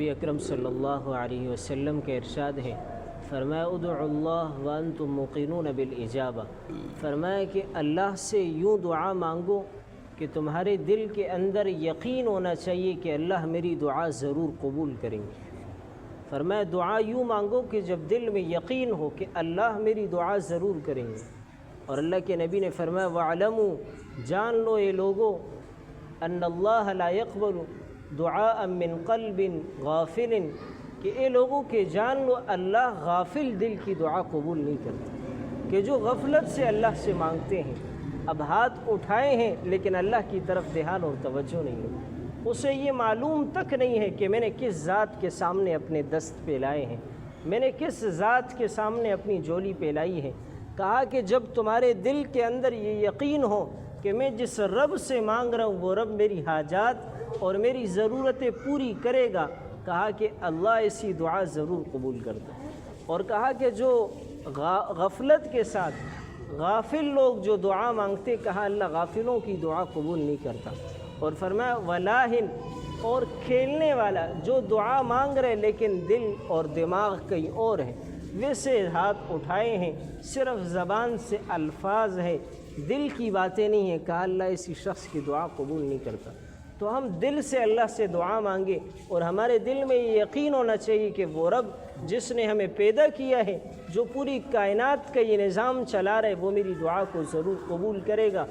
نبی اکرم صلی اللہ علیہ وسلم کا ارشاد ہے، فرمایا ادعوا اللہ وانتم موقنون بالاجابہ، فرمایا کہ اللہ سے یوں دعا مانگو کہ تمہارے دل کے اندر یقین ہونا چاہیے کہ اللہ میری دعا ضرور قبول کریں گے۔ فرمایا دعا یوں مانگو کہ جب دل میں یقین ہو کہ اللہ میری دعا ضرور کریں گے۔ اور اللہ کے نبی نے فرمایا وَاعْلَمُوا، جان لو اے لوگو، ان اللہ لا يقبل دعاء من قلب غافل، کہ اے لوگوں کے جان لو اللہ غافل دل کی دعا قبول نہیں کرتا، کہ جو غفلت سے اللہ سے مانگتے ہیں، اب ہاتھ اٹھائے ہیں لیکن اللہ کی طرف دھیان اور توجہ نہیں ہے، اسے یہ معلوم تک نہیں ہے کہ میں نے کس ذات کے سامنے اپنے دست پھیلائے ہیں، میں نے کس ذات کے سامنے اپنی جولی پھیلائی ہے۔ کہا کہ جب تمہارے دل کے اندر یہ یقین ہو کہ میں جس رب سے مانگ رہا ہوں وہ رب میری حاجات اور میری ضرورتیں پوری کرے گا، کہا کہ اللہ ایسی دعا ضرور قبول کرتا ہے۔ اور کہا کہ جو غفلت کے ساتھ غافل لوگ جو دعا مانگتے، کہا اللہ غافلوں کی دعا قبول نہیں کرتا۔ اور فرمایا ولاہن، اور کھیلنے والا جو دعا مانگ رہے لیکن دل اور دماغ کہیں اور ہے، ویسے ہاتھ اٹھائے ہیں، صرف زبان سے الفاظ ہے، دل کی باتیں نہیں ہیں، کہا اللہ اسی شخص کی دعا قبول نہیں کرتا۔ تو ہم دل سے اللہ سے دعا مانگے اور ہمارے دل میں یہ یقین ہونا چاہیے کہ وہ رب جس نے ہمیں پیدا کیا ہے، جو پوری کائنات کا یہ نظام چلا رہے، وہ میری دعا کو ضرور قبول کرے گا۔